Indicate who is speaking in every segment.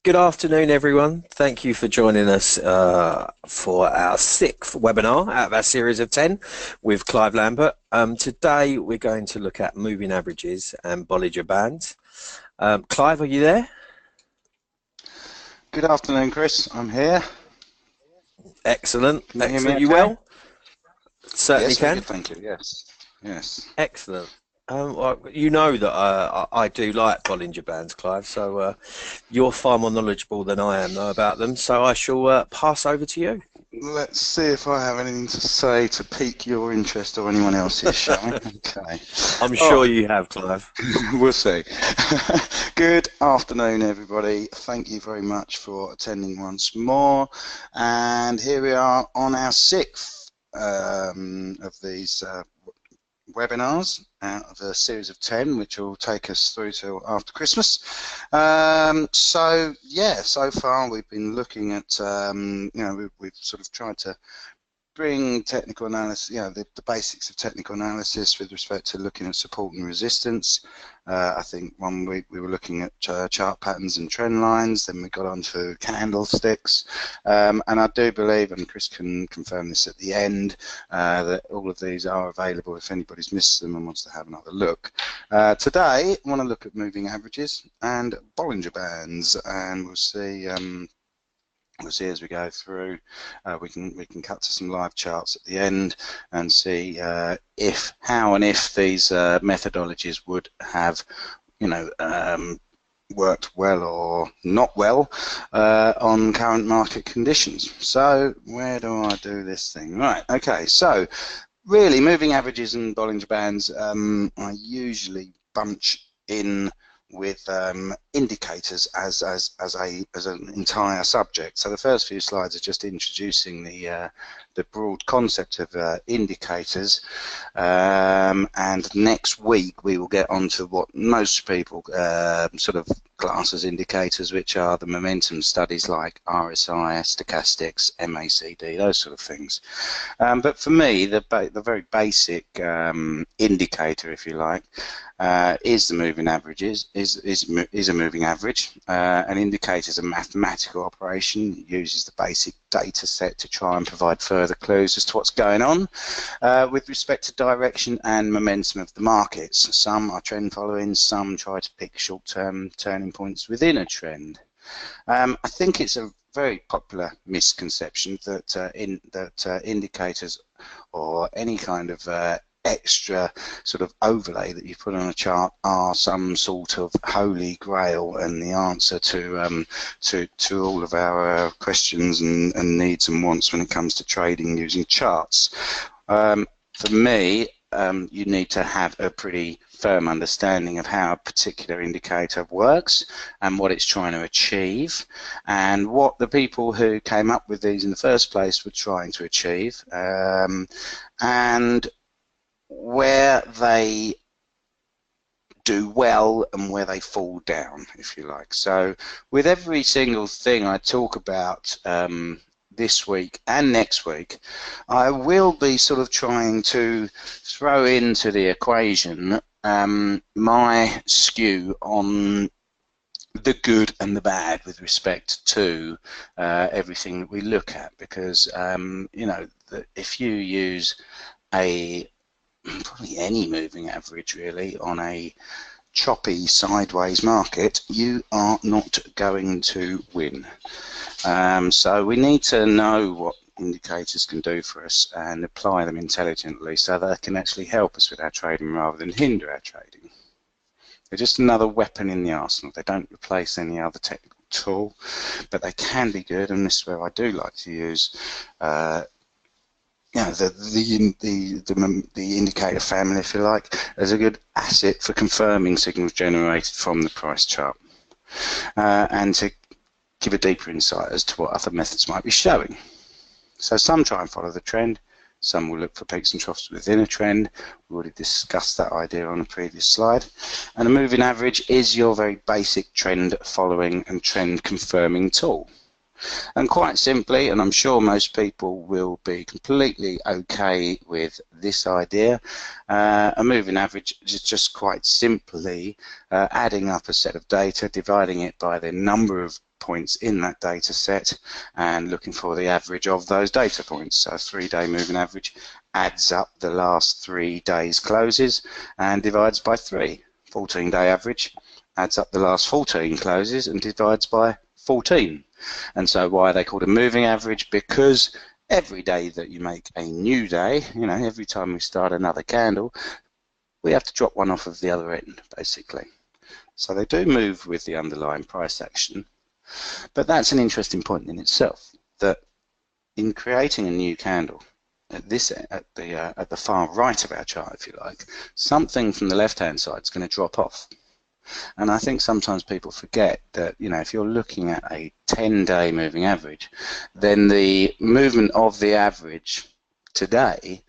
Speaker 1: Good afternoon, everyone. Thank you for joining us for our sixth webinar out of our series of 10 with Clive Lambert. Today, we're going to look at moving averages and Bollinger Bands. Clive, are you there?
Speaker 2: Good afternoon, Chris. I'm here.
Speaker 1: Excellent.
Speaker 2: Can you hear me
Speaker 1: Excellent. You
Speaker 2: okay?
Speaker 1: well? Certainly
Speaker 2: Yes, very
Speaker 1: can.
Speaker 2: good, thank you. Yes. Yes.
Speaker 1: Excellent. Well, you know that I do like Bollinger Bands, Clive, so you're far more knowledgeable than I am about them, so I shall pass over to you.
Speaker 2: Let's see if I have anything to say to pique your interest or anyone else's, shall we? Okay.
Speaker 1: I'm
Speaker 2: Oh,
Speaker 1: sure you have, Clive.
Speaker 2: we'll see. Good afternoon, everybody. Thank you very much for attending once more. And here we are on our sixth of these webinars out of a series of 10, which will take us through till after Christmas. So yeah, so far we've been looking at, we've sort of tried to bring technical analysis, the basics of technical analysis with respect to looking at support and resistance. I think 1 week we were looking at chart patterns and trend lines, then we got on to candlesticks, and I do believe, and Chris can confirm this at the end, that all of these are available if anybody's missed them and wants to have another look. Today I want to look at moving averages and Bollinger Bands, and we'll see as we go through. We can cut to some live charts at the end and see how and if these methodologies would have, worked well or not well on current market conditions. So where do I do this thing? Right. Okay. So really, moving averages and Bollinger Bands, I usually bunch in with indicators as an entire subject. So the first few slides are just introducing the broad concept of indicators, and next week we will get on to what most people sort of class as indicators, which are the momentum studies like RSI, stochastics, MACD, those sort of things. But for me, the very basic indicator, if you like, is the moving averages, is a moving average. An indicator is a mathematical operation. It uses the basic data set to try and provide further clues as to what's going on with respect to direction and momentum of the markets. Some are trend following, some try to pick short-term turning points within a trend. I think it's a very popular misconception that indicators or any kind of extra sort of overlay that you put on a chart are some sort of holy grail and the answer to all of our questions and needs and wants when it comes to trading using charts. For me, you need to have a pretty firm understanding of how a particular indicator works and what it's trying to achieve and what the people who came up with these in the first place were trying to achieve, and where they do well and where they fall down, if you like. So with every single thing I talk about this week and next week, I will be sort of trying to throw into the equation my skew on the good and the bad with respect to everything that we look at, because if you use probably any moving average really on a choppy sideways market, you are not going to win. So we need to know what indicators can do for us and apply them intelligently so that they can actually help us with our trading rather than hinder our trading. They're just another weapon in the arsenal. They don't replace any other technical tool, but they can be good, and this is where I do like to use the indicator family, if you like, as a good asset for confirming signals generated from the price chart, and to give a deeper insight as to what other methods might be showing. So some try and follow the trend, some will look for peaks and troughs within a trend. We already discussed that idea on a previous slide. And a moving average is your very basic trend following and trend confirming tool. And quite simply, and I'm sure most people will be completely okay with this idea, a moving average is just quite simply adding up a set of data, dividing it by the number of points in that data set and looking for the average of those data points. So 3-day moving average adds up the last 3 days closes and divides by 3. 14-day average adds up the last 14 closes and divides by 14. And so why are they called a moving average? Because every day that you make a new day, you know, every time we start another candle, we have to drop one off of the other end, basically. So they do move with the underlying price action. But that's an interesting point in itself, that in creating a new candle, at the far right of our chart, if you like, something from the left-hand side is going to drop off. And I think sometimes people forget that, you know, if you're looking at a 10-day moving average, then the movement of the average today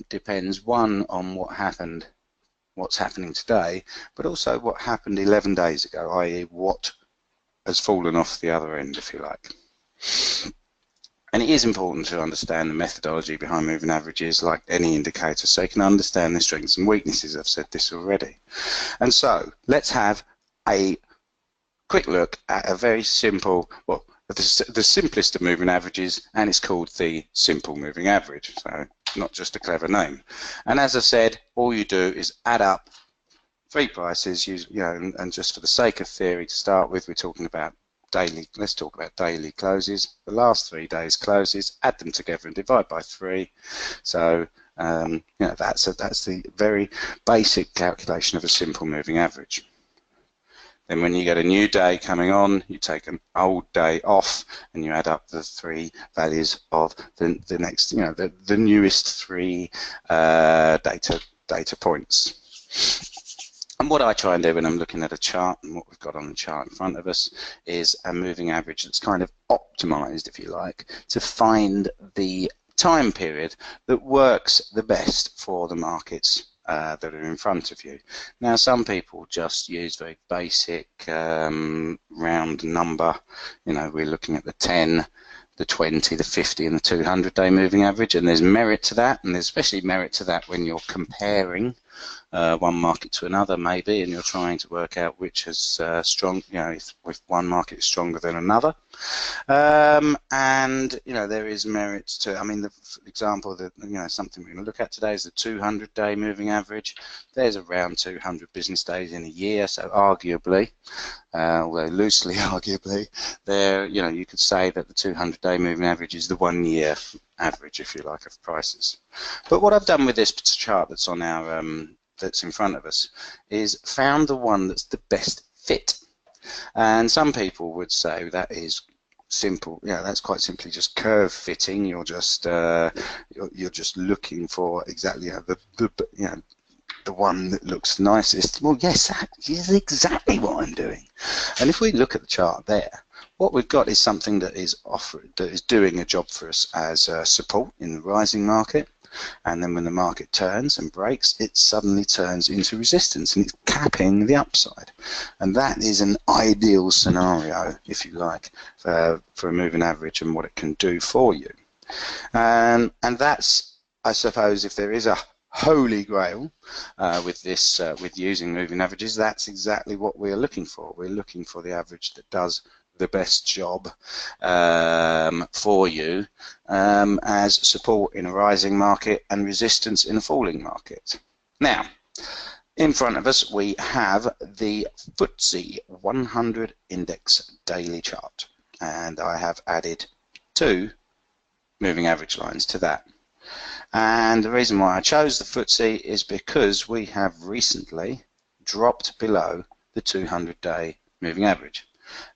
Speaker 2: depends, one, on what's happening today, but also what happened 11 days ago, i.e. what has fallen off the other end, if you like. And it is important to understand the methodology behind moving averages, like any indicator, so you can understand the strengths and weaknesses. I've said this already. And so let's have a quick look at a very simple, well, the simplest of moving averages, and it's called the simple moving average. So not just a clever name. And as I said, all you do is add up 3 prices, and just for the sake of theory to start with, we're talking about daily. Let's talk about daily closes. The last 3 days closes, add them together and divide by 3. So that's the very basic calculation of a simple moving average. Then when you get a new day coming on, you take an old day off and you add up the 3 values of the next, the newest 3 data points. And what I try and do when I'm looking at a chart, and what we've got on the chart in front of us, is a moving average that's kind of optimized, if you like, to find the time period that works the best for the markets that are in front of you. Now, some people just use very basic round number. We're looking at the 10, the 20, the 50 and the 200-day moving average, and there's merit to that, and there's especially merit to that when you're comparing one market to another, maybe, and you're trying to work out which has strong, if one market is stronger than another. And there is merit to, the example that something we're going to look at today is the 200-day moving average. There's around 200 business days in a year, so arguably, although loosely arguably, there you could say that the 200-day moving average is the 1-year average, if you like, of prices. But what I've done with this chart that's on our that's in front of us is found the one that's the best fit. And some people would say that is simple. That's quite simply just curve fitting. You're just looking for exactly the one that looks nicest. Well, yes, that is exactly what I'm doing. And if we look at the chart there, what we've got is something that is doing a job for us as support in the rising market, and then when the market turns and breaks, it suddenly turns into resistance and it's capping the upside. And that is an ideal scenario, if you like, for a moving average and what it can do for you. And that's, I suppose, if there is a holy grail with using moving averages, that's exactly what we're looking for. We're looking for the average that does the best job for you as support in a rising market and resistance in a falling market. Now, in front of us we have the FTSE 100 index daily chart, and I have added 2 moving average lines to that. And the reason why I chose the FTSE is because we have recently dropped below the 200-day moving average.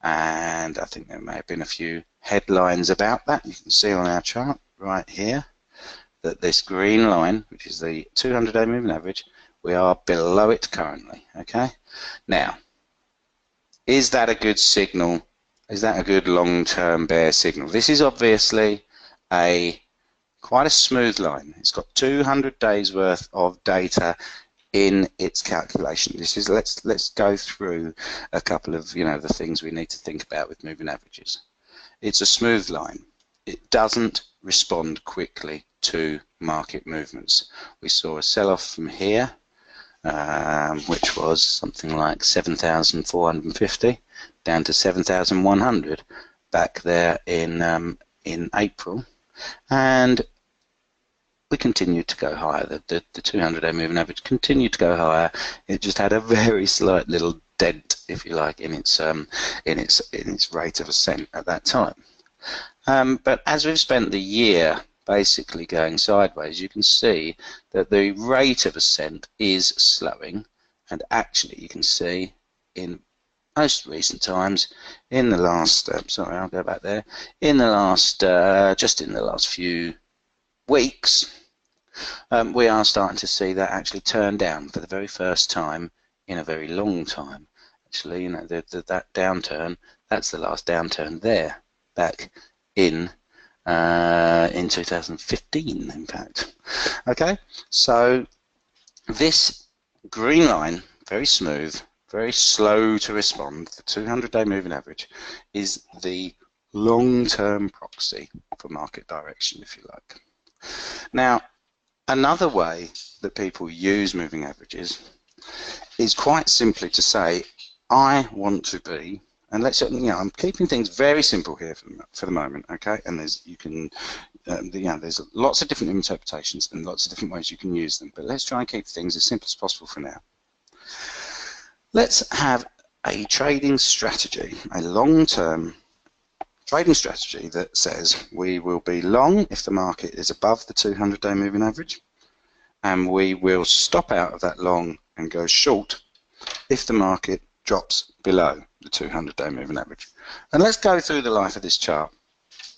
Speaker 2: And I think there may have been a few headlines about that. You can see on our chart right here that this green line, which is the 200-day moving average, we are below it currently. Okay. Now, is that a good signal? Is that a good long-term bear signal? This is obviously quite a smooth line. It's got 200 days worth of data in its calculation. This is let's go through a couple of the things we need to think about with moving averages. It's a smooth line. It doesn't respond quickly to market movements. We saw a sell-off from here, which was something like 7,450, down to 7,100 back there in April, and we continued to go higher. The 200-day moving average continued to go higher. It just had a very slight little dent, if you like, in its rate of ascent at that time. But as we've spent the year basically going sideways, you can see that the rate of ascent is slowing, and actually you can see in most recent times, in the last, sorry, I'll go back there, in the last, just in the last few weeks, we are starting to see that actually turn down for the very first time in a very long time. Actually, you know, that downturn, that's the last downturn there, back in 2015, in fact. Okay, so this green line, very smooth, very slow to respond, the 200-day moving average, is the long-term proxy for market direction, if you like. Now, another way that people use moving averages is quite simply to say, I want to be, and let's, you know, I'm keeping things very simple here for the moment, okay? And there's, you can, there's lots of different interpretations and lots of different ways you can use them, but let's try and keep things as simple as possible for now. Let's have a trading strategy, a long-term trading strategy that says we will be long if the market is above the 200-day moving average, and we will stop out of that long and go short if the market drops below the 200-day moving average. And let's go through the life of this chart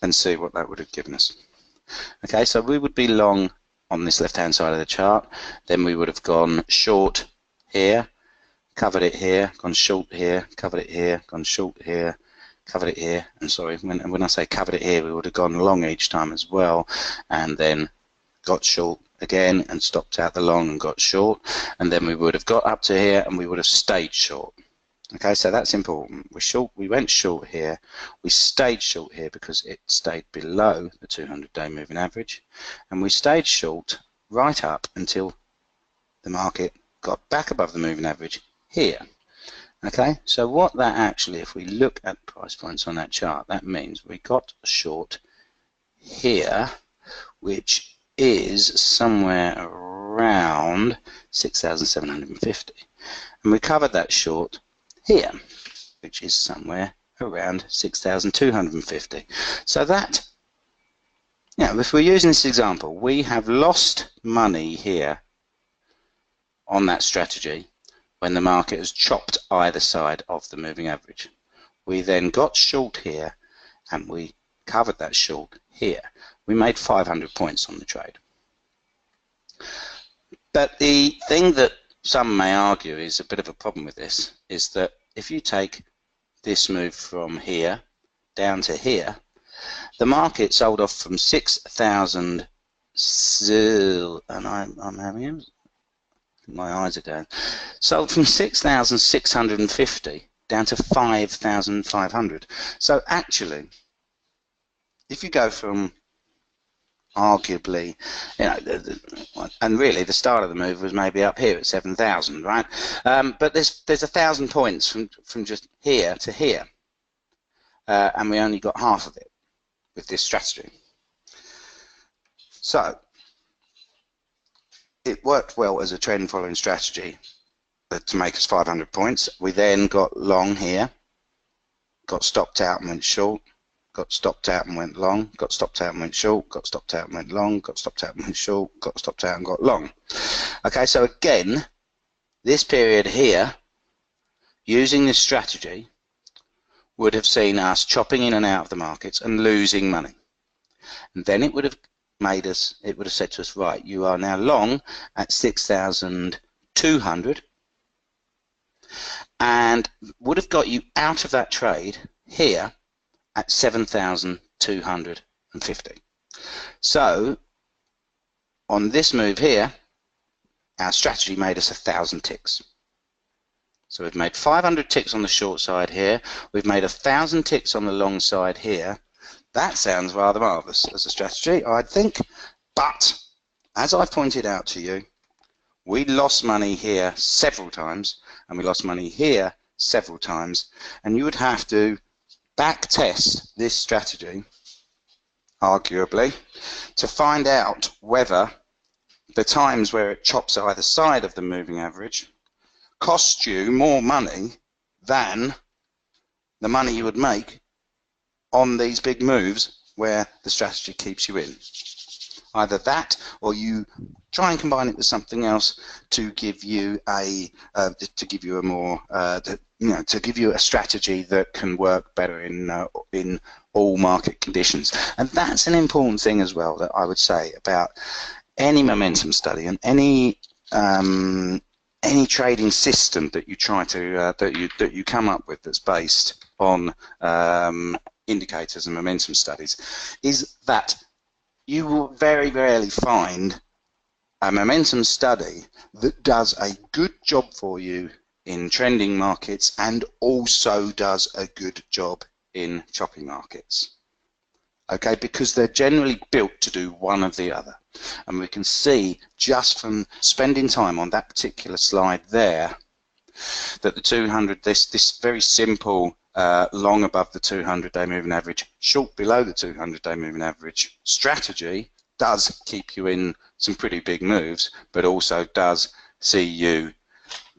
Speaker 2: and see what that would have given us. Okay, so we would be long on this left-hand side of the chart, then we would have gone short here, covered it here, gone short here, covered it here, gone short here, covered it here, and sorry, when I say covered it here, we would have gone long each time as well, and then got short again and stopped out the long and got short, and then we would have got up to here and we would have stayed short. Okay, so that's important. We went short here, we stayed short here because it stayed below the 200-day moving average, and we stayed short right up until the market got back above the moving average here. Okay, so what that actually, if we look at price points on that chart, that means we got short here, which is somewhere around 6,750, and we covered that short here, which is somewhere around 6,250. So that, you know, if we're using this example, we have lost money here on that strategy when the market has chopped either side of the moving average. We then got short here and we covered that short here. We made 500 points on the trade. But the thing that some may argue is a bit of a problem with this is that if you take this move from here down to here, the market sold off from 6,000, and I'm having my eyes are going, sold from 6,650 down to 5,500. So actually, if you go from arguably, you know, and really the start of the move was maybe up here at 7,000, right? But there's 1,000 points from just here to here, and we only got half of it with this strategy. So it worked well as a trend following strategy to make us 500 points. We then got long here, got stopped out and went short, got stopped out and went long, got stopped out and went short, got stopped out and went long, got stopped out and went short, got stopped out and got long. Okay, so again, this period here, using this strategy, would have seen us chopping in and out of the markets and losing money. And then it would have made us, it would have said to us, right, you are now long at 6,200, and would have got you out of that trade here at 7,250. So on this move here, our strategy made us 1,000 ticks. So we've made 500 ticks on the short side here, we've made 1,000 ticks on the long side here. That sounds rather marvellous as a strategy, I'd think, but as I pointed out to you, we lost money here several times, and we lost money here several times, and you would have to back test this strategy, arguably, to find out whether the times where it chops either side of the moving average cost you more money than the money you would make on these big moves where the strategy keeps you in. Either that, or you try and combine it with something else to give you a strategy that can work better in all market conditions. And that's an important thing as well that I would say about any momentum study and any trading system that you try to that you come up with that's based on indicators and momentum studies, is that you will very rarely find a momentum study that does a good job for you in trending markets and also does a good job in choppy markets. Okay, because they're generally built to do one or the other. And we can see just from spending time on that particular slide there that the 200, this very simple long above the 200-day moving average, short below the 200-day moving average strategy does keep you in some pretty big moves, but also does see you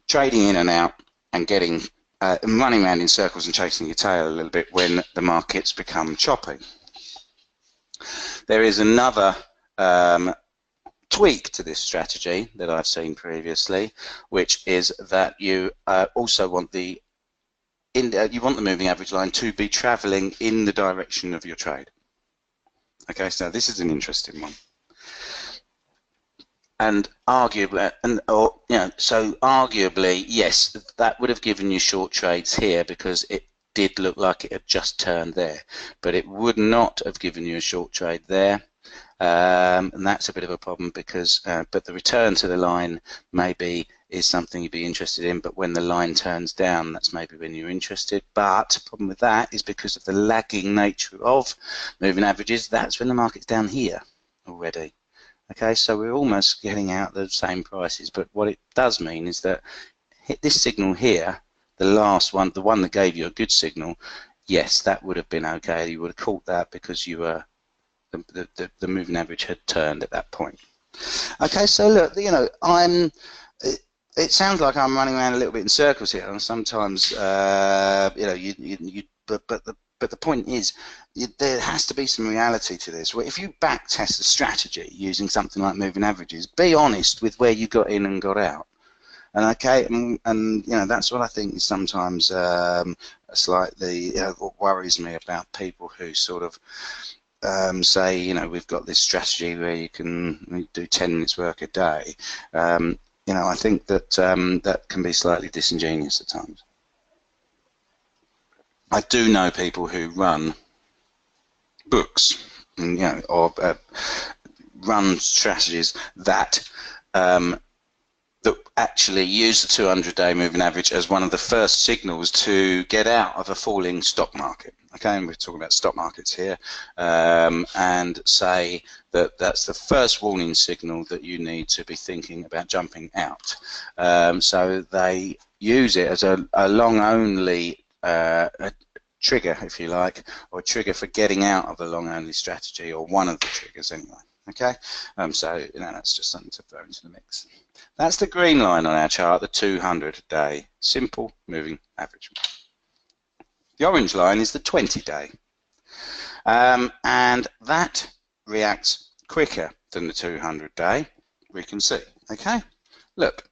Speaker 2: trading in and out and getting running around in circles and chasing your tail a little bit when the markets become choppy. There is another tweak to this strategy that I've seen previously, which is that you also want the moving average line to be traveling in the direction of your trade. Okay, so this is an interesting one. And arguably, arguably, yes, that would have given you short trades here because it did look like it had just turned there, but it would not have given you a short trade there. And that's a bit of a problem because, but the return to the line maybe is something you'd be interested in, but when the line turns down, that's maybe when you're interested. But the problem with that is because of the lagging nature of moving averages, that's when the market's down here already. Okay, so we're almost getting out the same prices, but what it does mean is that hit this signal here, the last one, the one that gave you a good signal, yes, that would have been okay. You would have caught that because you were the moving average had turned at that point. Okay, so look, it sounds like I'm running around a little bit in circles here, and sometimes but the point is, there has to be some reality to this. If you back test a strategy using something like moving averages, be honest with where you got in and got out. And okay, and that's what I think is sometimes slightly what worries me about people who sort of say, we've got this strategy where you can do 10 minutes work a day. I think that that can be slightly disingenuous at times. I do know people who run books, or run strategies that that actually use the 200-day moving average as one of the first signals to get out of a falling stock market. Okay, and we're talking about stock markets here, and say that that's the first warning signal that you need to be thinking about jumping out. So they use it as a long-only trigger, if you like, or a trigger for getting out of a long-only strategy, or one of the triggers anyway. Okay, so that's just something to throw into the mix. That's the green line on our chart, the 200-day simple moving average. The orange line is the 20-day, and that reacts quicker than the 200-day. We can see. Okay, look.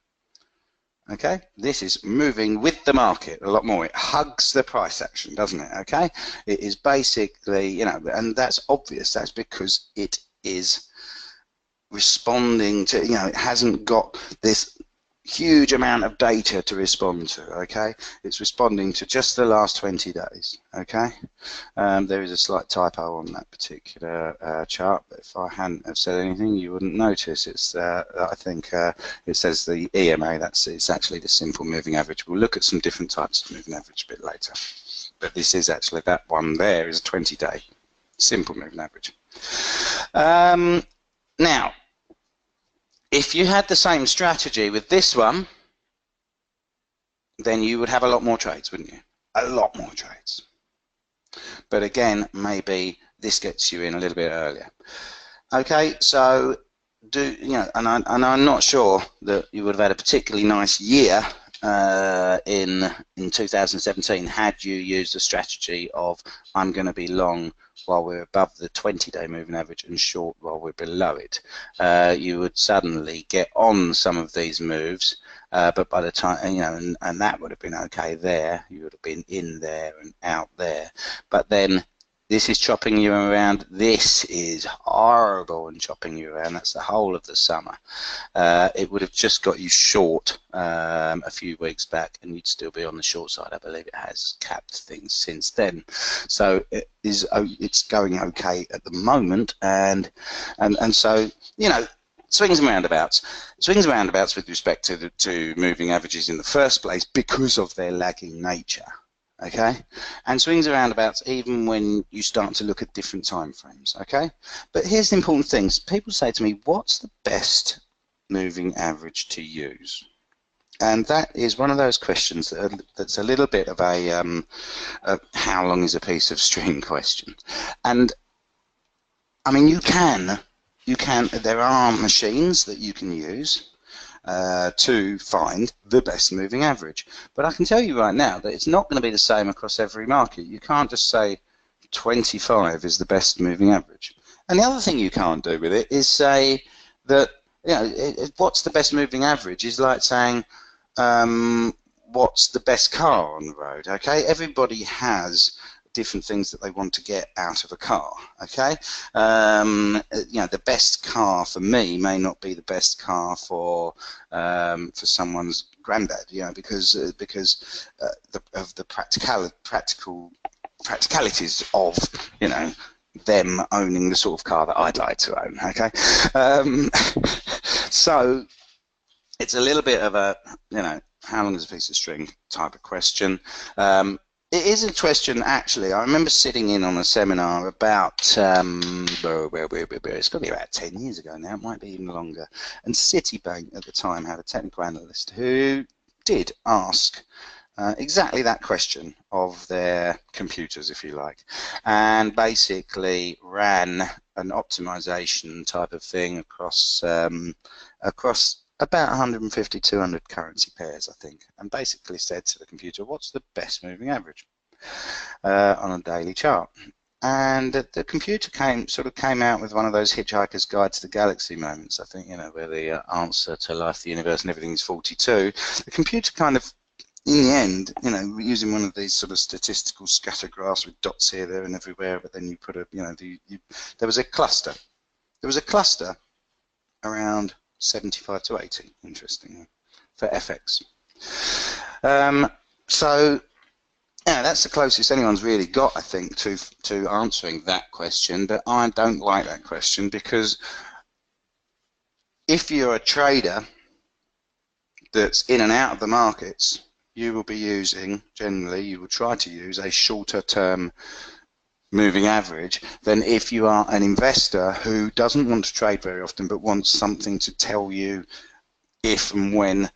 Speaker 2: Okay, this is moving with the market a lot more. It hugs the price action, doesn't it? Okay, it is basically, and that's obvious. That's because it is responding to, it hasn't got this huge amount of data to respond to. Okay, it's responding to just the last 20 days. Okay, there is a slight typo on that particular chart, but if I hadn't have said anything, you wouldn't notice. It's I think it says the EMA. It's actually the simple moving average. We'll look at some different types of moving average a bit later, but this is actually, that one there is a 20-day simple moving average. Now, if you had the same strategy with this one, then you would have a lot more trades, wouldn't you? A lot more trades. But again, maybe this gets you in a little bit earlier. Okay, so and I'm not sure that you would have had a particularly nice year in 2017 had you used a strategy of I'm going to be long while we're above the 20-day moving average and short while we're below it. You would suddenly get on some of these moves, but by the time, and that would have been okay there. You would have been in there and out there. But then this is chopping you around. This is horrible and chopping you around. That's the whole of the summer. It would have just got you short a few weeks back, and you'd still be on the short side. I believe it has capped things since then. So it's going okay at the moment, and so swings and roundabouts. Swings and roundabouts with respect to moving averages in the first place because of their lagging nature. Okay, and swings and roundabouts even when you start to look at different time frames. Okay, but here's the important things. People say to me, what's the best moving average to use? And that is one of those questions that's a little bit of a how long is a piece of string question. And I mean, there are machines that you can use to find the best moving average. But I can tell you right now that it's not going to be the same across every market. You can't just say 25 is the best moving average. And the other thing you can't do with it is say that, what's the best moving average is like saying what's the best car on the road. Okay, everybody has different things that they want to get out of a car. Okay, the best car for me may not be the best car for someone's granddad. Because of the practicalities of them owning the sort of car that I'd like to own. Okay, so it's a little bit of a how long is a piece of string type of question. It is a question, actually. I remember sitting in on a seminar about, it's got to be about 10 years ago now, it might be even longer, and Citibank at the time had a technical analyst who did ask exactly that question of their computers, if you like, and basically ran an optimization type of thing across about 150, 200 currency pairs, I think, and basically said to the computer, what's the best moving average on a daily chart? And the computer came out with one of those Hitchhiker's Guide to the Galaxy moments, I think, where the answer to life, the universe, and everything is 42. The computer kind of, in the end, using one of these sort of statistical scatter graphs with dots here, there, and everywhere, but then you put there was a cluster. There was a cluster around 75 to 80, interestingly, for FX. So that's the closest anyone's really got, I think, to answering that question. But I don't like that question, because if you're a trader that's in and out of the markets, you will be using, generally, you will try to use a shorter term moving average than if you are an investor who doesn't want to trade very often but wants something to tell you if and when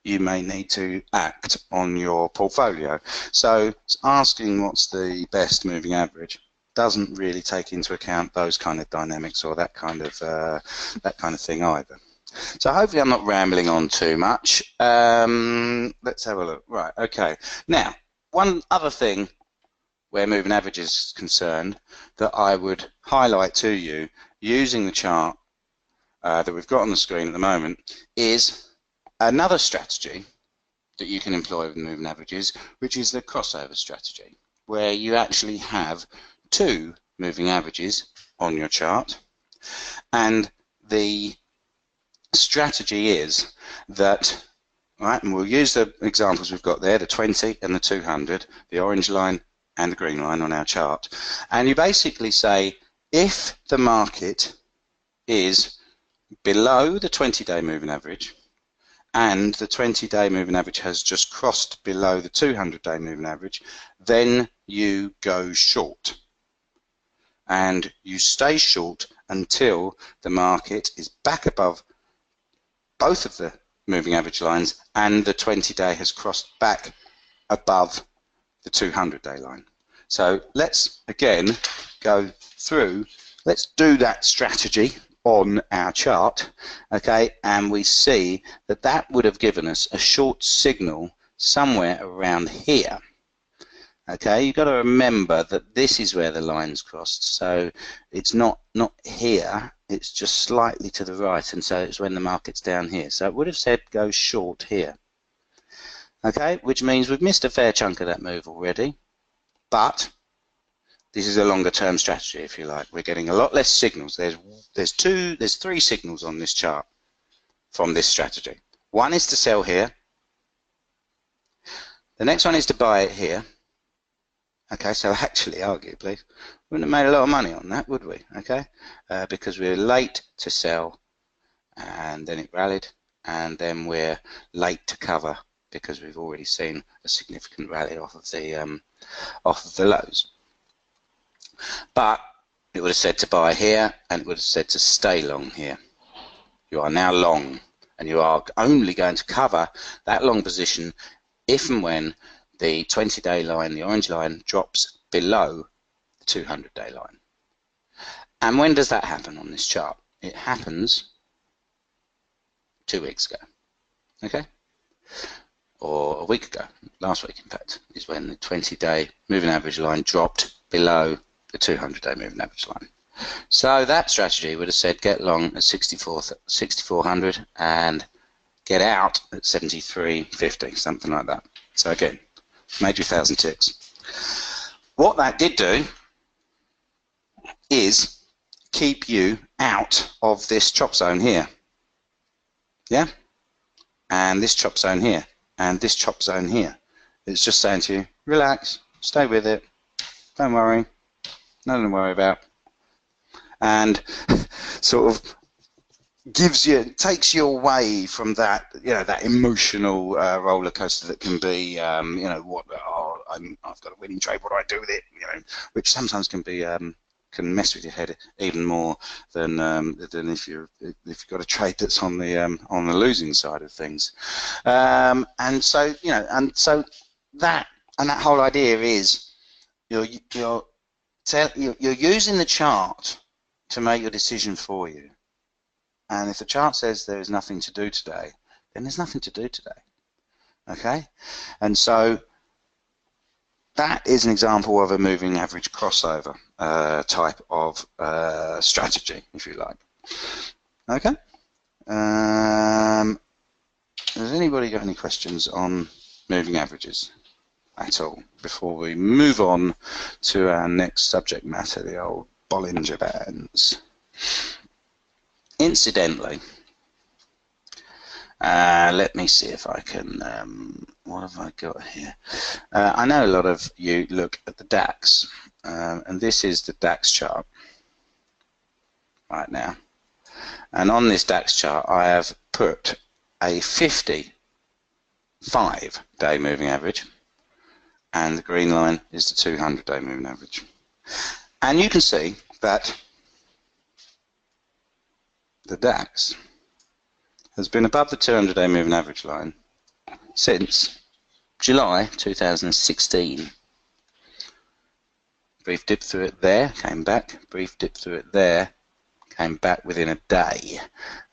Speaker 2: you may need to act on your portfolio. So asking what's the best moving average doesn't really take into account those kind of dynamics or that kind of thing either. So hopefully I'm not rambling on too much. Let's have a look. Right, okay. Now, one other thing where moving average is concerned that I would highlight to you using the chart that we've got on the screen at the moment is another strategy that you can employ with moving averages, which is the crossover strategy, where you actually have two moving averages on your chart, and the strategy is that, right, and we'll use the examples we've got there, the 20 and the 200, the orange line and the green line on our chart, and you basically say if the market is below the 20-day moving average and the 20-day moving average has just crossed below the 200-day moving average, then you go short, and you stay short until the market is back above both of the moving average lines and the 20-day has crossed back above the 200-day line. So let's again go through, let's do that strategy on our chart, okay, and we see that that would have given us a short signal somewhere around here. Okay, you've got to remember that this is where the lines crossed, so it's not here, it's just slightly to the right, and so it's when the market's down here. So it would have said go short here. Okay, which means we've missed a fair chunk of that move already, but this is a longer term strategy, if you like. We're getting a lot less signals. There's three signals on this chart from this strategy. One is to sell here. The next one is to buy it here. Okay, so actually, arguably, we wouldn't have made a lot of money on that, would we? Okay, because we're late to sell, and then it rallied, and then we're late to cover because we've already seen a significant rally off of the lows. But it would have said to buy here, and it would have said to stay long here. You are now long, and you are only going to cover that long position if and when the 20-day line, the orange line, drops below the 200-day line. And when does that happen on this chart? It happens 2 weeks ago, okay? Or a week ago, last week in fact, is when the 20-day moving average line dropped below the 200-day moving average line. So that strategy would have said get long at 6,400 and get out at 73.50, something like that. So again, made you 1,000 ticks. What that did do is keep you out of this chop zone here. Yeah? And this chop zone here. And this chop zone here. It's just saying to you, relax, stay with it, don't worry, nothing to worry about. And sort of takes you away from that, that emotional roller coaster that can be, I've got a winning trade, what do I do with it? Which sometimes can be can mess with your head even more than if you've got a trade that's on the losing side of things. And so that whole idea is you're using the chart to make your decision for you. And if the chart says there is nothing to do today, then there's nothing to do today. Okay? And so that is an example of a moving average crossover type of strategy, if you like. Okay? Has anybody got any questions on moving averages at all before we move on to our next subject matter, the old Bollinger Bands? Incidentally, let me see if I can, what have I got here? I know a lot of you look at the DAX, and this is the DAX chart right now. And on this DAX chart, I have put a 55-day moving average, and the green line is the 200-day moving average. And you can see that the DAX has been above the 200-day moving average line since July 2016. Brief dip through it there, came back, brief dip through it there, came back within a day.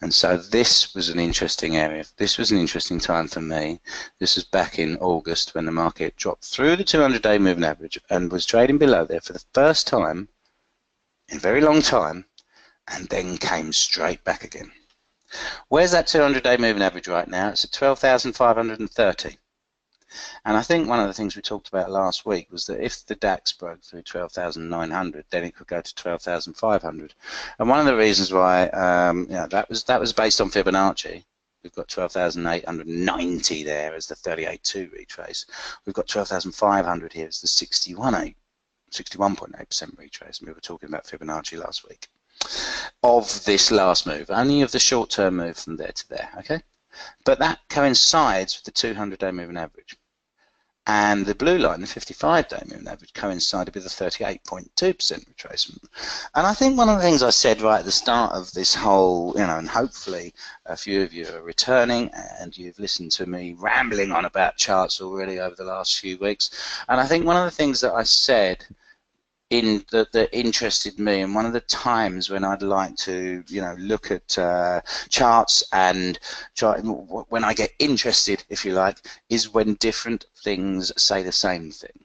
Speaker 2: And so this was an interesting area. This was an interesting time for me. This was back in August when the market dropped through the 200-day moving average and was trading below there for the first time in a very long time, and then came straight back again. Where's that 200-day moving average right now? It's at 12,530. And I think one of the things we talked about last week was that if the DAX broke through 12,900, then it could go to 12,500. And one of the reasons why that was based on Fibonacci. We've got 12,890 there as the 38.2 retrace. We've got 12,500 here as the 61.8% retrace. And we were talking about Fibonacci last week. Of this last move, only of the short-term move from there to there, okay? But that coincides with the 200-day moving average. and the blue line, the 55-day moving average, coincided with a 38.2% retracement. And I think one of the things I said right at the start of this whole, and hopefully a few of you are returning and you've listened to me rambling on about charts already over the last few weeks. And I think one of the things that I said that interested me, and one of the times when I'd like to, look at charts and when I get interested, if you like, is when different things say the same thing.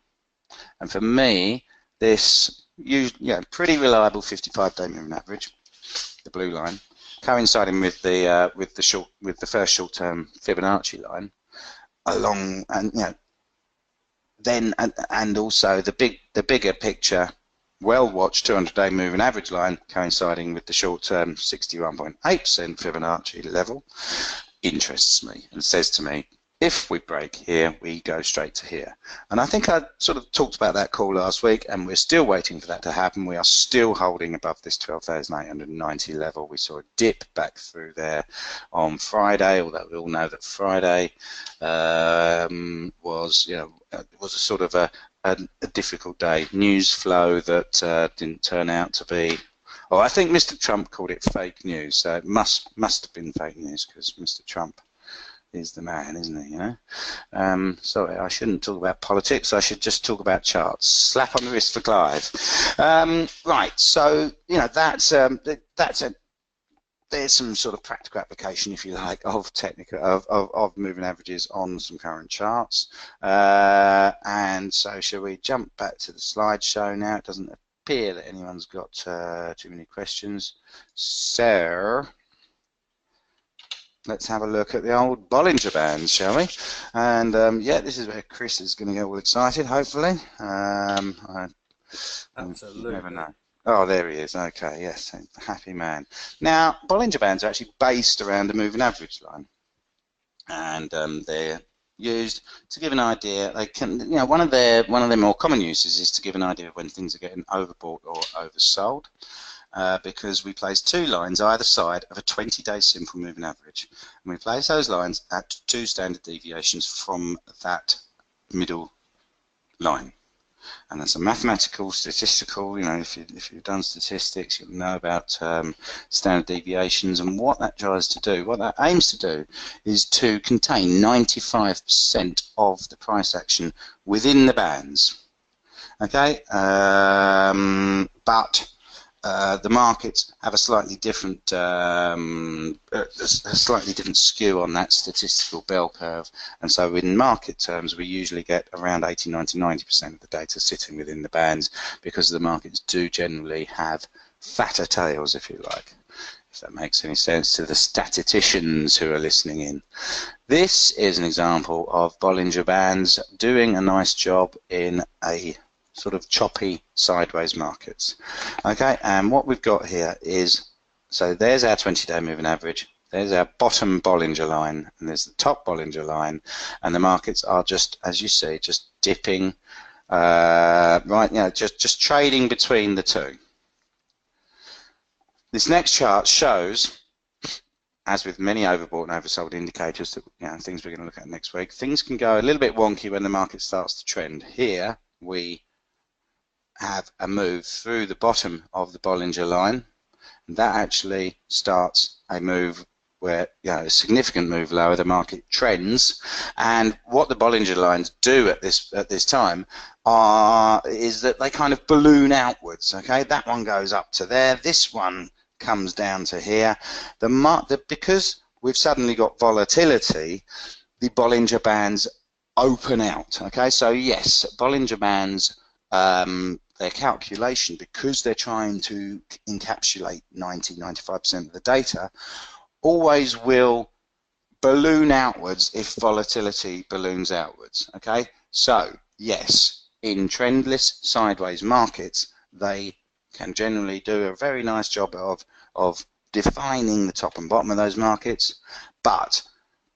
Speaker 2: And for me, this pretty reliable 55-day moving average, the blue line, coinciding with the first short-term Fibonacci line, along and also the bigger picture, well-watched 200-day moving average line coinciding with the short-term 61.8% Fibonacci level interests me and says to me, if we break here, we go straight to here. And I think I sort of talked about that call last week, and we're still waiting for that to happen. We are still holding above this 12,890 level. We saw a dip back through there on Friday, although we all know that Friday was a sort of a difficult day. News flow that didn't turn out to be. Oh, I think Mr. Trump called it fake news, so it must have been fake news because Mr. Trump is the man, isn't he? Sorry, I shouldn't talk about politics. I should just talk about charts. Slap on the wrist for Clive. Right. So there's some sort of practical application, if you like, of technical of moving averages on some current charts. And so, shall we jump back to the slideshow now? It doesn't appear that anyone's got too many questions. So let's have a look at the old Bollinger Bands, shall we? And yeah, this is where Chris is going to get all excited, hopefully.
Speaker 1: Absolutely.
Speaker 2: You never know. Oh, there he is. Okay, yes, happy man. Now, Bollinger Bands are actually based around a moving average line, and they're used to give an idea. They can, one of their more common uses is to give an idea of when things are getting overbought or oversold. Because we place two lines either side of a 20-day simple moving average, and we place those lines at 2 standard deviations from that middle line. And that's a mathematical, statistical, if you've done statistics, you'll know about standard deviations, and what that tries to do, what that aims to do, is to contain 95% of the price action within the bands. Okay, but the markets have a slightly different skew on that statistical bell curve, and so in market terms we usually get around 80, 90, 90% of the data sitting within the bands, because the markets do generally have fatter tails, if you like, if that makes any sense to the statisticians who are listening in. This is an example of Bollinger Bands doing a nice job in a sort of choppy sideways markets. Okay, and what we've got here is, so there's our 20-day moving average, there's our bottom Bollinger line, and there's the top Bollinger line, and the markets are just, as you see, just dipping, right, just trading between the two. This next chart shows, as with many overbought and oversold indicators that things we're going to look at next week, things can go a little bit wonky when the market starts to trend. Here we have a move through the bottom of the Bollinger line, and that actually starts a move where a significant move lower, the market trends, and what the Bollinger lines do at this time is that they kind of balloon outwards. Okay, that one goes up to there, this one comes down to here. Because we've suddenly got volatility, the Bollinger Bands open out. Okay, so yes, Bollinger Bands, their calculation, because they're trying to encapsulate 90–95% of the data, always will balloon outwards if volatility balloons outwards. Okay, so yes, in trendless sideways markets, they can generally do a very nice job of defining the top and bottom of those markets, but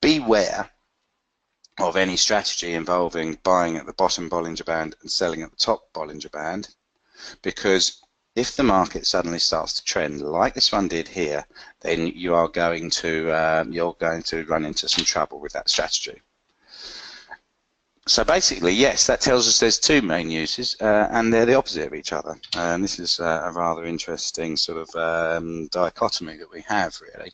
Speaker 2: beware of any strategy involving buying at the bottom Bollinger Band and selling at the top Bollinger Band, because if the market suddenly starts to trend like this one did here, then you are going to run into some trouble with that strategy. So basically, yes, that tells us there's two main uses, and they're the opposite of each other. And this is a rather interesting sort of dichotomy that we have, really.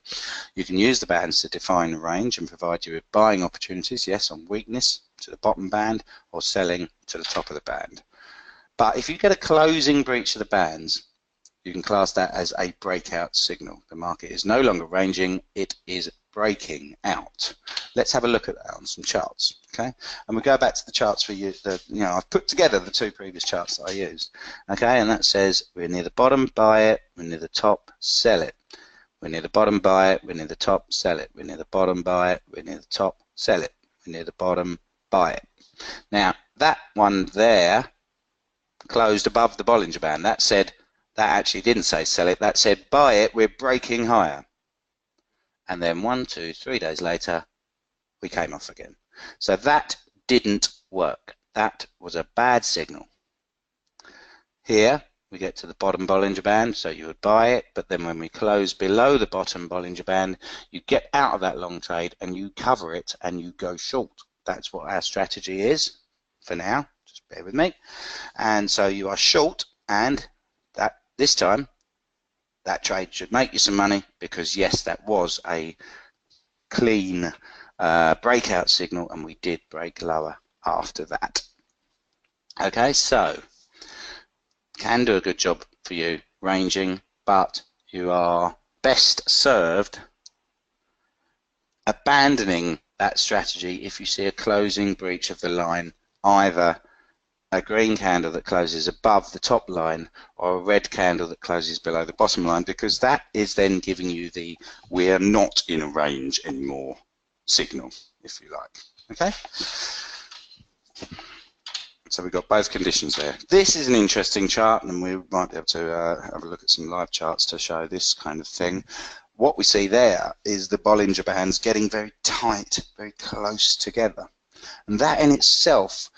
Speaker 2: You can use the bands to define a range and provide you with buying opportunities, yes, on weakness to the bottom band, or selling to the top of the band. But if you get a closing breach of the bands, you can class that as a breakout signal. The market is no longer ranging, it is breaking out. Let's have a look at that on some charts, okay? And we go back to the charts for you. I've put together the two previous charts that I used, okay? And that says we're near the bottom, buy it. We're near the top, sell it. We're near the bottom, buy it. We're near the top, sell it. We're near the bottom, buy it. We're near the top, sell it. We're near the bottom, buy it. Now that one there closed above the Bollinger Band. That actually didn't say sell it. That said buy it. We're breaking higher. And then 1, 2, 3 days later, we came off again. So that didn't work. That was a bad signal. Here we get to the bottom Bollinger Band, so you would buy it, but then when we close below the bottom Bollinger Band, you get out of that long trade and you cover it and you go short. That's what our strategy is for now. Just bear with me. And so you are short, and that this time that trade should make you some money, because yes, that was a clean breakout signal, and we did break lower after that. Okay, so can do a good job for you ranging, but you are best served abandoning that strategy if you see a closing breach of the line, either a green candle that closes above the top line or a red candle that closes below the bottom line, because that is then giving you the we're not in a range anymore signal, if you like. Okay, so we've got both conditions there. This is an interesting chart, and we might be able to have a look at some live charts to show this kind of thing. What we see there is the Bollinger Bands getting very tight, very close together, and that in itself,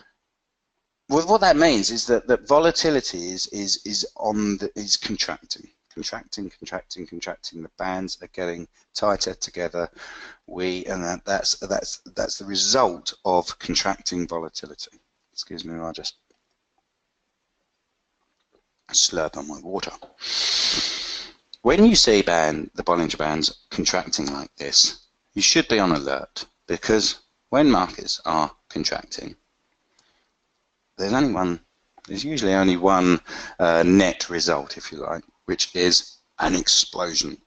Speaker 2: well, what that means is that volatility is contracting. The bands are getting tighter together. That's the result of contracting volatility. Excuse me, I'll just slurp on my water. When you see the Bollinger Bands contracting like this, you should be on alert, because when markets are contracting, there's usually only one net result, if you like, which is an explosion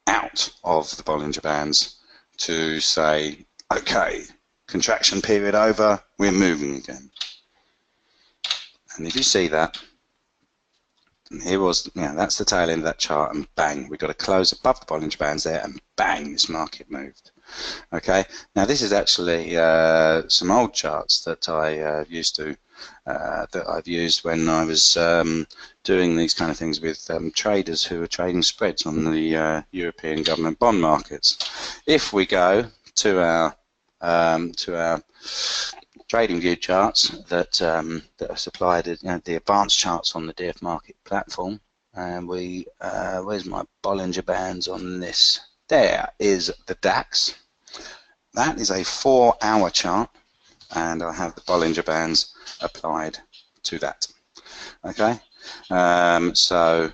Speaker 2: out of the Bollinger Bands to say, okay, contraction period over, we're moving again. And if you see that, and here was, that's the tail end of that chart, and bang, we got to close above the Bollinger Bands there, and bang, this market moved. Okay, now this is actually some old charts that I that I've used when I was doing these kind of things with traders who are trading spreads on the European government bond markets. If we go to our trading view charts that are supplied, the advanced charts on the DF Market platform, and where's my Bollinger Bands on this? There is the DAX. That is a 4-hour chart, and I have the Bollinger Bands applied to that. Okay, so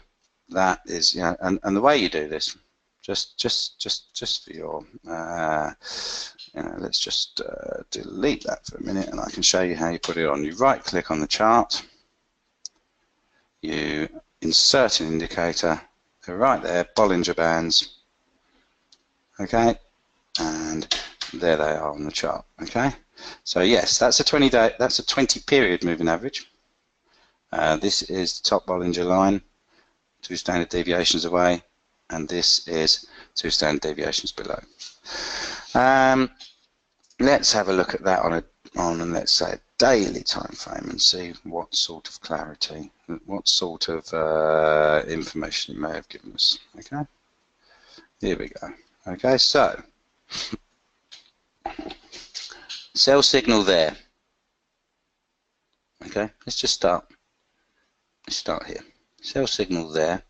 Speaker 2: that is, and the way you do this, just for your, let's just delete that for a minute, and I can show you how you put it on. You right-click on the chart, you insert an indicator, they're right there, Bollinger Bands. Okay, and there they are on the chart. Okay, so yes, that's a 20-day, that's a 20 period moving average. This is the top Bollinger line, 2 standard deviations away, and this is 2 standard deviations below. Let's have a look at that on let's say a daily time frame and see what sort of clarity, what sort of information it may have given us. Okay, here we go. Okay, so sell signal there. Okay, let's just start. Let's start here. Sell signal there.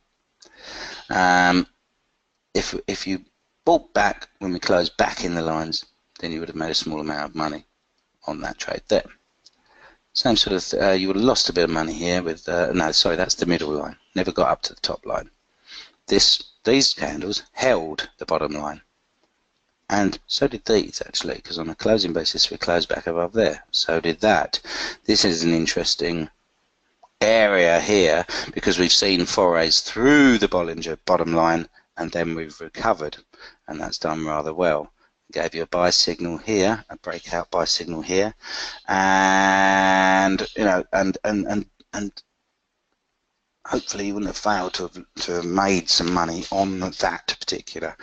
Speaker 2: If you bought back when we closed back in the lines, then you would have made a small amount of money on that trade there. Same sort of, you would have lost a bit of money here with, no, sorry, that's the middle line. Never got up to the top line. These candles held the bottom line. And so did these, actually, because on a closing basis, we closed back above there. So did that. This is an interesting area here, because we've seen forays through the Bollinger bottom line, and then we've recovered, and that's done rather well. Gave you a buy signal here, a breakout buy signal here, and you know, and hopefully you wouldn't have failed to have made some money on that particular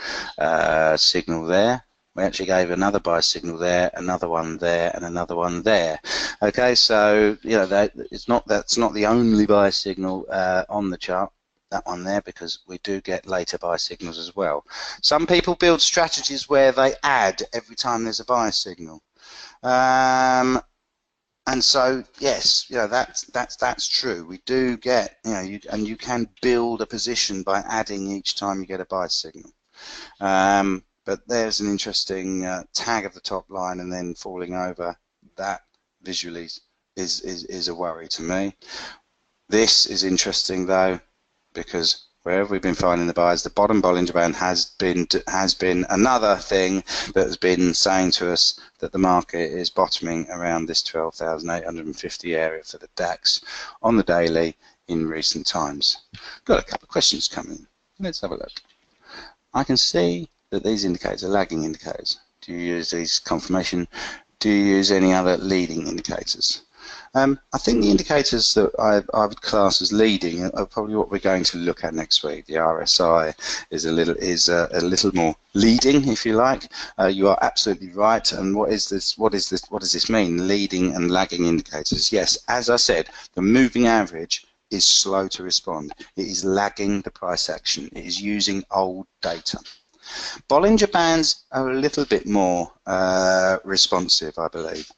Speaker 2: signal there. We actually gave another buy signal there, another one there, and another one there. Okay, so you know that's not the only buy signal on the chart. That one there, because we do get later buy signals as well. Some people build strategies where they add every time there's a buy signal, and so yes, you know that's true. We do get, you know, you can build a position by adding each time you get a buy signal. But there's an interesting tag of the top line and then falling over. That visually is a worry to me. This is interesting though, because wherever we've been finding the buys, the bottom Bollinger Band has been another thing that has been saying to us that the market is bottoming around this 12,850 area for the DAX on the daily in recent times. Got a couple of questions coming. Let's have a look. I can see that these indicators are lagging indicators. Do you use these confirmation? Do you use any other leading indicators? I think the indicators that I would class as leading are probably what we're going to look at next week. The RSI is a little more leading, if you like. You are absolutely right. And what is this? What does this mean? Leading and lagging indicators. Yes, as I said, the moving average is slow to respond. It is lagging the price action. It is using old data. Bollinger Bands are a little bit more responsive, I believe,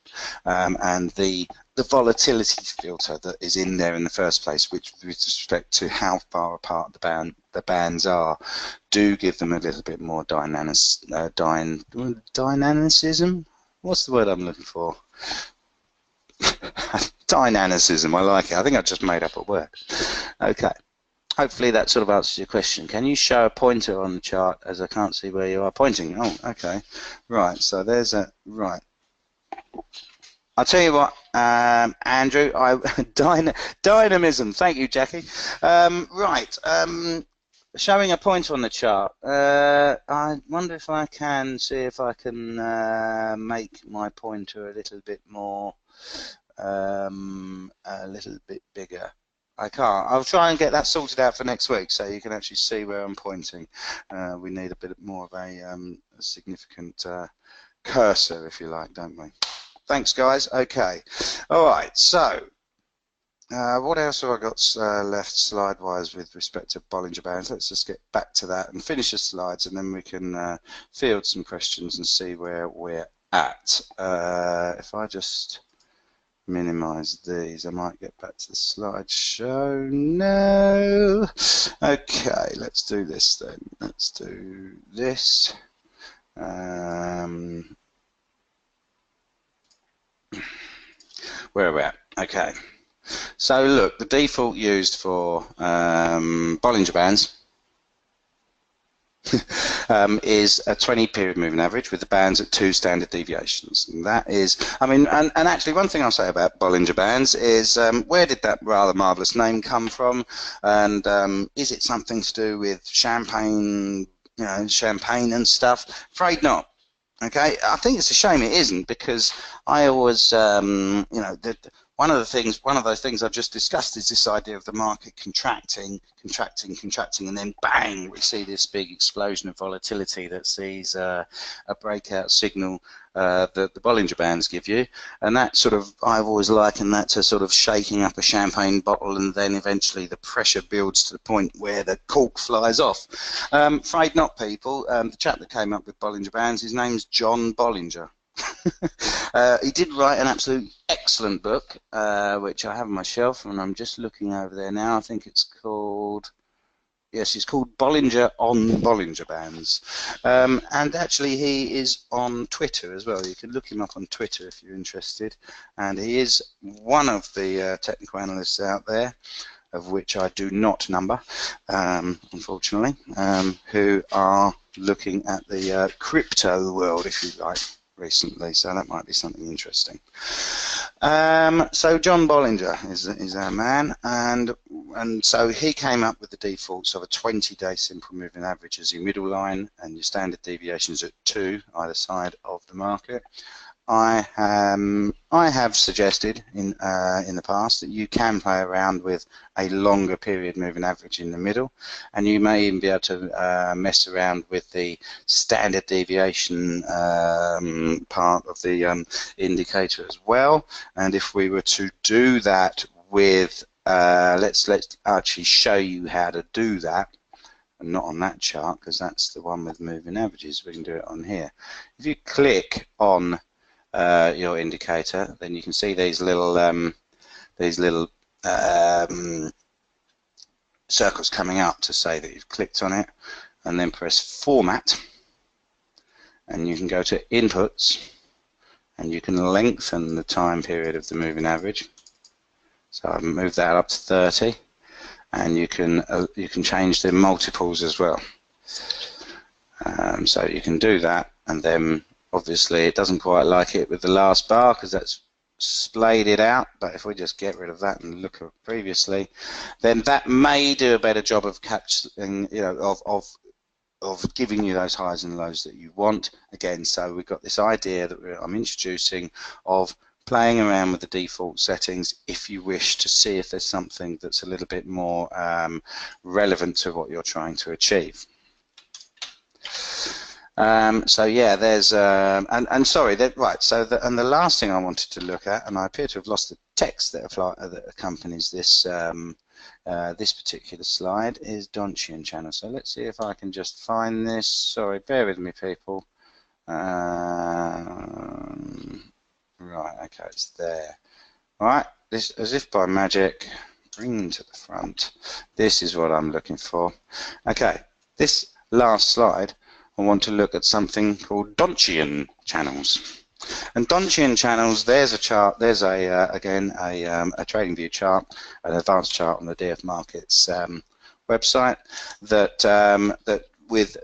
Speaker 2: and the volatility filter that is in there in the first place, which with respect to how far apart the bands are, do give them a little bit more dynamicism. What's the word I'm looking for? Dynamicism. I like it. I think I just made up a word. Okay. Hopefully that sort of answers your question. Can you show a pointer on the chart, as I can't see where you are pointing? Oh, okay. Right, so there's a, right. I'll tell you what, Andrew, dynamism. Thank you, Jackie. Showing a pointer on the chart. I wonder if I can see if I can make my pointer a little bit more, a little bit bigger. I can't. I'll try and get that sorted out for next week so you can actually see where I'm pointing. We need a bit more of a significant cursor, if you like, don't we? Thanks, guys. Okay. All right. So, what else have I got left slide-wise with respect to Bollinger Bands? Let's just get back to that and finish the slides, and then we can field some questions and see where we're at. If I just minimize these, I might get back to the slideshow. No. Okay, let's do this then. Let's do this. Where are we at? Okay. So look, the default used for Bollinger Bands is a 20-period moving average with the bands at 2 standard deviations. And that is, I mean, and actually one thing I'll say about Bollinger Bands is where did that rather marvellous name come from, and is it something to do with champagne, you know, champagne and stuff? Afraid not. Okay, I think it's a shame it isn't, because I always, you know, one of those things I've just discussed is this idea of the market contracting, and then bang, we see this big explosion of volatility that sees a breakout signal that the Bollinger Bands give you, and that sort of, I've always likened that to sort of shaking up a champagne bottle, and then eventually the pressure builds to the point where the cork flies off. Afraid not, people. The chap that came up with Bollinger Bands, his name's John Bollinger. He did write an absolute excellent book, which I have on my shelf, and I'm just looking over there now. I think it's called Yes, he's called Bollinger on Bollinger Bands, and actually he is on Twitter as well. You can look him up on Twitter if you're interested, and he is one of the technical analysts out there, of which I do not number, unfortunately, who are looking at the crypto world, if you like, recently. So that might be something interesting. So John Bollinger is our man, and so he came up with the defaults of a 20-day simple moving average as your middle line and your standard deviations at 2 either side of the market. I have suggested in the past that you can play around with a longer period moving average in the middle, and you may even be able to mess around with the standard deviation part of the indicator as well. And if we were to do that with, let's actually show you how to do that. And not on that chart, because that's the one with moving averages. We can do it on here. If you click on your indicator, then you can see these little circles coming up to say that you've clicked on it, and then press Format, and you can go to Inputs, and you can lengthen the time period of the moving average. So I've moved that up to 30, and you can change the multiples as well. So you can do that, and then obviously it doesn't quite like it with the last bar because that's splayed it out, but if we just get rid of that and look at previously, then that may do a better job of capturing, of giving you those highs and lows that you want. Again, so we've got this idea that I'm introducing of playing around with the default settings if you wish to see if there's something that's a little bit more relevant to what you're trying to achieve. So yeah, there's and sorry, right. So and the last thing I wanted to look at, and I appear to have lost the text that accompanies this this particular slide, is Donchian channel. So let's see if I can just find this. Sorry, bear with me, people. Right, okay, it's there. All right, this, as if by magic, bring to the front. This is what I'm looking for. Okay, this last slide, I want to look at something called Donchian channels. And Donchian channels, there's a chart, there's again a trading view chart, an advanced chart on the DF Markets website that with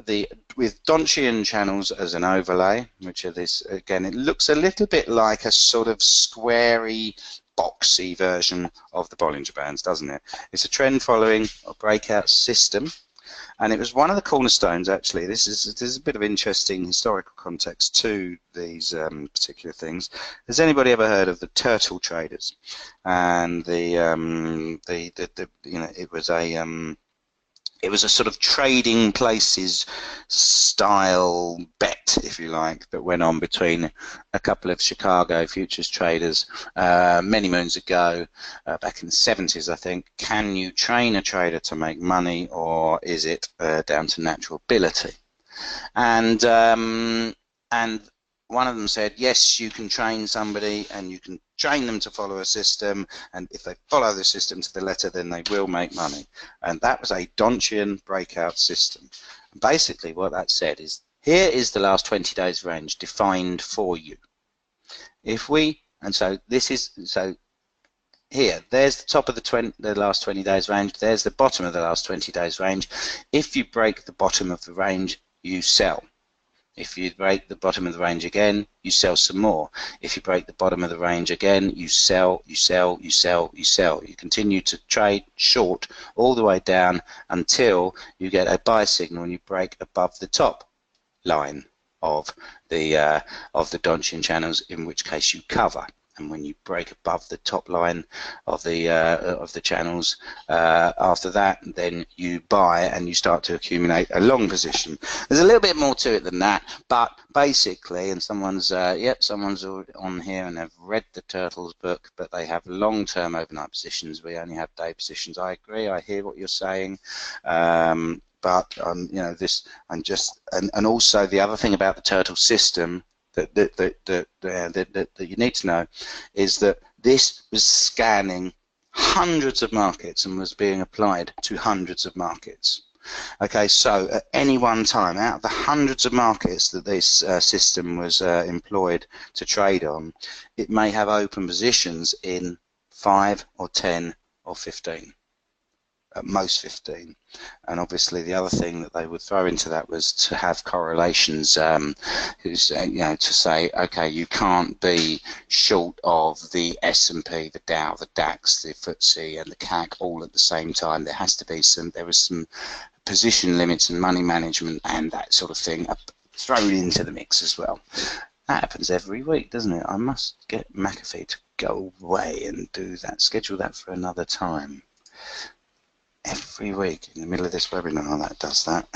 Speaker 2: Donchian channels as an overlay, which are this, again, it looks a little bit like a sort of squarey, boxy version of the Bollinger Bands, doesn't it? It's a trend following a breakout system. And it was one of the cornerstones, actually. This is a bit of interesting historical context to these particular things. Has anybody ever heard of the turtle traders? And it was a sort of trading places style bet, if you like, that went on between a couple of Chicago futures traders many moons ago, back in the 70s, I think. Can you train a trader to make money, or is it down to natural ability? And one of them said, yes, you can train somebody and you can train them to follow a system, and if they follow the system to the letter, then they will make money. And that was a Donchian breakout system. And basically what that said is, here is the last 20 days range defined for you. If we, and so this is, so here, there's the top of the last 20 days range, there's the bottom of the last 20 days range. If you break the bottom of the range, you sell. If you break the bottom of the range again, you sell some more. If you break the bottom of the range again, you sell, you sell, you sell, you sell. You continue to trade short all the way down until you get a buy signal and you break above the top line of the Donchian channels, in which case you cover. And when you break above the top line of the channels, after that, then you buy and you start to accumulate a long position. There's a little bit more to it than that, but basically, and someone's someone's on here and have read the Turtles book, but they have long-term overnight positions. We only have day positions. I agree. I hear what you're saying. But you know, this, and also the other thing about the Turtle system that you need to know is that this was scanning hundreds of markets and was being applied to hundreds of markets. Okay, so at any one time, out of the hundreds of markets that this system was employed to trade on, it may have open positions in 5 or 10 or 15. At most 15, and obviously the other thing that they would throw into that was to have correlations, to say, okay, you can't be short of the S&P, the Dow, the DAX, the FTSE, and the CAC all at the same time. There has to be there was some position limits and money management and that sort of thing thrown into the mix as well. That happens every week, doesn't it? I must get McAfee to go away and do that, schedule that for another time. Every week in the middle of this webinar, that does that.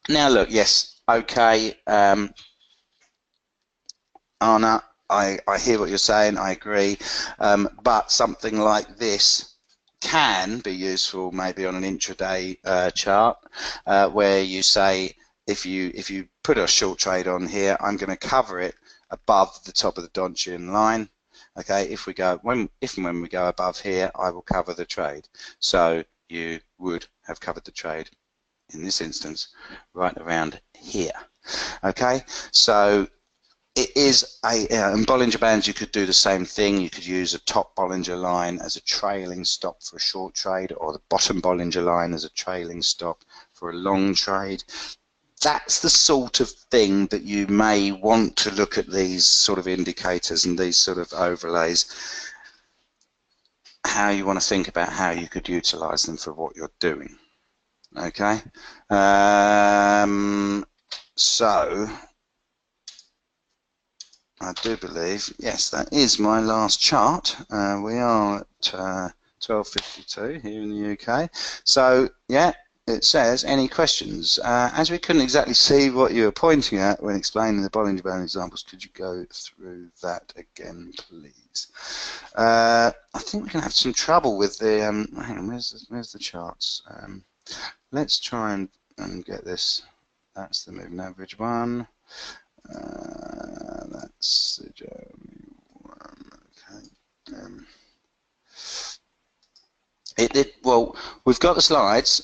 Speaker 2: Now look, yes, okay, Anna, I hear what you're saying, I agree, but something like this can be useful maybe on an intraday chart, where you say, if you put a short trade on here, I'm going to cover it above the top of the Donchian line. Okay, if and when we go above here, I will cover the trade. So you would have covered the trade in this instance right around here. Okay, so it is in Bollinger Bands you could do the same thing. You could use a top Bollinger line as a trailing stop for a short trade, or the bottom Bollinger line as a trailing stop for a long trade. That's the sort of thing that you may want to look at, these sort of indicators and these sort of overlays, how you want to think about how you could utilize them for what you're doing. Okay, so I do believe, yes, that is my last chart. We are at 12:52 here in the UK. So yeah, it says, any questions? As we couldn't exactly see what you were pointing at when explaining the Bollinger Band examples, could you go through that again, please? I think we're going to have some trouble with the, hang on, where's the charts? Let's try and get this. That's the moving average one. That's the Germany one, okay. Well, we've got the slides,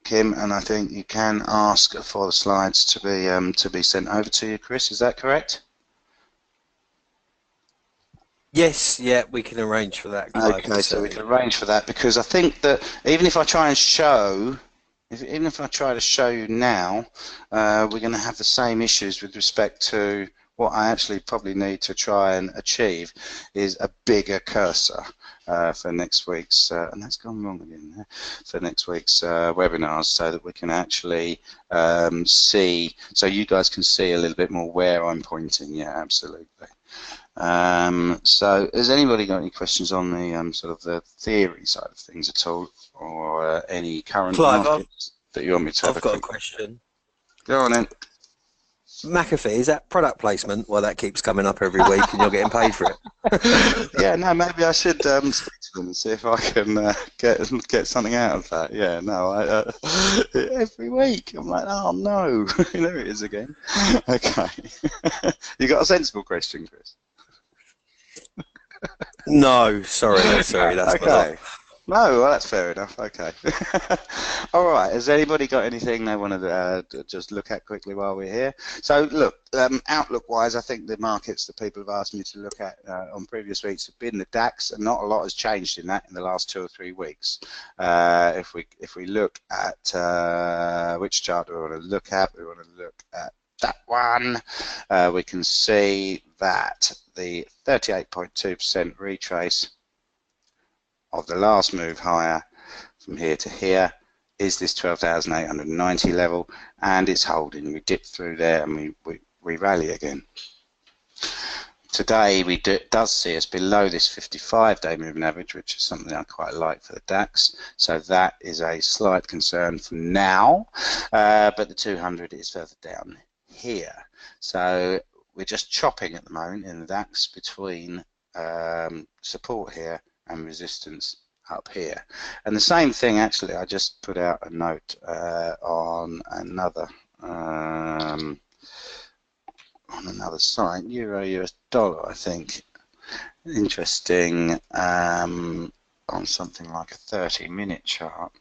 Speaker 2: Kim, and I think you can ask for the slides to be sent over to you, Chris. Is that correct?
Speaker 1: Yes, yeah, we can arrange for that, Clive.
Speaker 2: Okay, so we can arrange for that, because I think that even if I try and show, even if I try to show you now, we're going to have the same issues with respect to what I actually probably need to try and achieve is a bigger cursor for next week's, and that's gone wrong again there, for next week's webinars, so that we can actually see, so you guys can see a little bit more where I'm pointing. Yeah, absolutely. So has anybody got any questions on the sort of the theory side of things at all, or any current
Speaker 1: Clive,
Speaker 2: markets that you want me to have
Speaker 1: I've got a question.
Speaker 2: Go on then.
Speaker 1: McAfee, is that product placement? Well, that keeps coming up every week and you're getting paid for it.
Speaker 2: Yeah, no, maybe I should speak to them and see if I can get something out of that. Yeah, no, every week I'm like, oh no, there it is again. Okay. You got a sensible question, Chris?
Speaker 1: No, sorry, that's
Speaker 2: okay. No, well, that's fair enough. Okay. All right. Has anybody got anything they want to just look at quickly while we're here? So, look, outlook-wise, I think the markets that people have asked me to look at on previous weeks have been the DAX, and not a lot has changed in that in the last 2 or 3 weeks. If we look at which chart do we want to look at? We want to look at that one. We can see that the 38.2% retrace of the last move higher from here to here is this 12,890 level, and it's holding. We dip through there and we rally again. Today does see us below this 55-day moving average, which is something I quite like for the DAX, so that is a slight concern for now, but the 200 is further down here. So we're just chopping at the moment in the DAX between support here and resistance up here. And the same thing, actually, I just put out a note on another site, Euro US dollar, I think. Interesting. on something like a 30-minute chart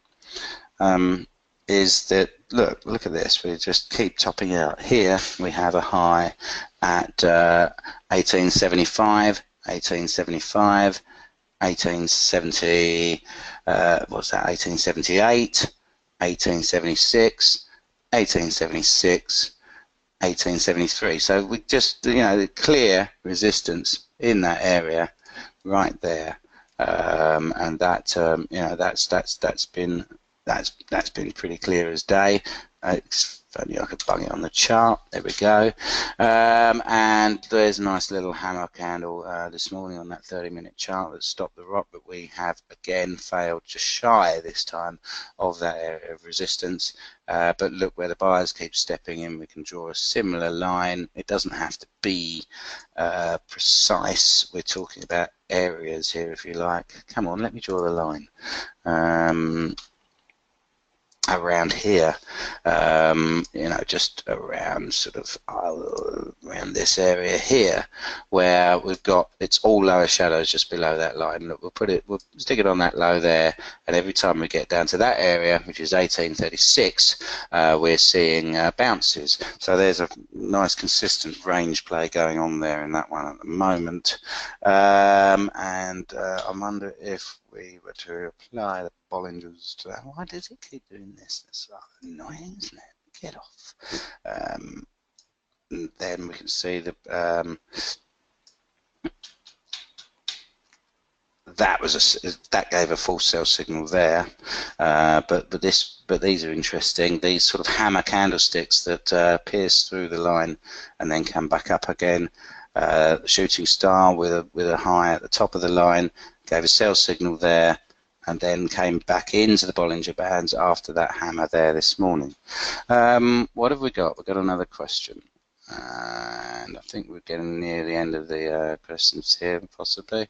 Speaker 2: is that, look at this, we just keep topping out. Here we have a high at 1875, 1875, 1870, what's that, 1878, 1876, 1876, 1873. So we just, the clear resistance in that area right there, and that that's been pretty clear as day. If only I could bung it on the chart. There we go. And there's a nice little hammer candle this morning on that 30-minute chart that stopped the rock, but we have again failed just shy this time of that area of resistance. But look where the buyers keep stepping in. We can draw a similar line. It doesn't have to be precise. We're talking about areas here, if you like. Come on, let me draw the line. Around here, just around sort of around this area here, where we've got, it's all lower shadows just below that line. Look, we'll stick it on that low there, and every time we get down to that area, which is 1836, we're seeing bounces. So there's a nice consistent range play going on there in that one at the moment, and I wonder if we were to apply the Bollingers to that. Why does it keep doing this? That's annoying, isn't it? Get off. Then we can see the that gave a full sell signal there, but these are interesting. These sort of hammer candlesticks that pierce through the line and then come back up again. Shooting star with a high at the top of the line gave a sell signal there, and then came back into the Bollinger Bands after that hammer there this morning. What have we got? We've got another question, and I think we're getting near the end of the questions here, possibly.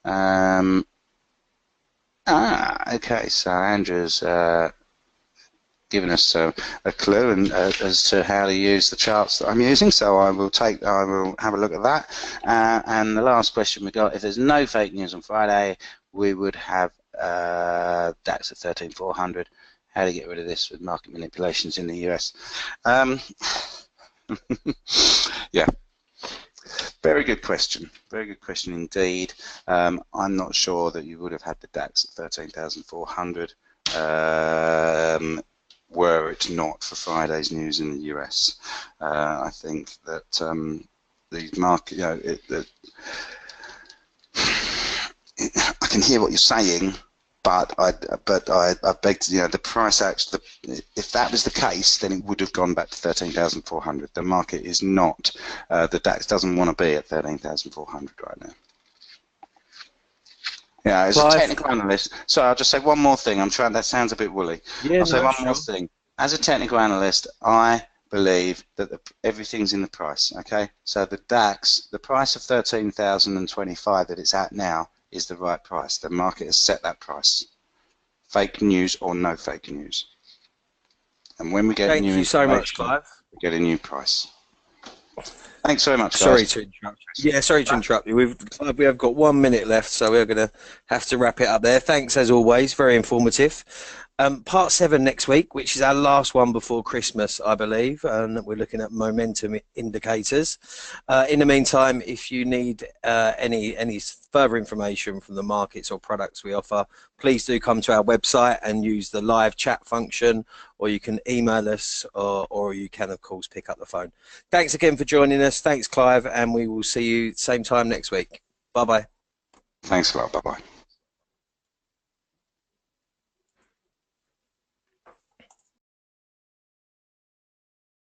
Speaker 2: Okay, so Andrew's given us a clue as to how to use the charts that I'm using, so I will have a look at that. And the last question we got: if there's no fake news on Friday, we would have DAX at 13,400. How to get rid of this with market manipulations in the US? Yeah, very good question. Very good question indeed. I'm not sure that you would have had the DAX at 13,400 were it not for Friday's news in the US. I think that the market, I can hear what you're saying, but I beg to, the price actually, if that was the case, then it would have gone back to 13,400. The market is not, the DAX doesn't want to be at 13,400 right now. Yeah, as a technical analyst, so I'll just say one more thing. I'm trying, that sounds a bit woolly.
Speaker 1: Yeah,
Speaker 2: I'll say one more thing. As a technical analyst, I believe that everything's in the price, okay? So the DAX, the price of 13,025 that it's at now is the right price. The market has set that price. Fake news or no fake news. And when we get
Speaker 1: Thank
Speaker 2: new
Speaker 1: you so much, Clive.
Speaker 2: We get a new price. Thanks very much, guys.
Speaker 1: Sorry to interrupt you. Yeah, sorry to interrupt you. We have got 1 minute left, so we're going to have to wrap it up there. Thanks, as always. Very informative. Part 7 next week, which is our last one before Christmas, I believe, and we're looking at momentum indicators. In the meantime, if you need any further information from the markets or products we offer, please do come to our website and use the live chat function, or you can email us, or you can, of course, pick up the phone. Thanks again for joining us. Thanks, Clive, and we will see you same time next week. Bye-bye.
Speaker 2: Thanks a lot. Bye-bye.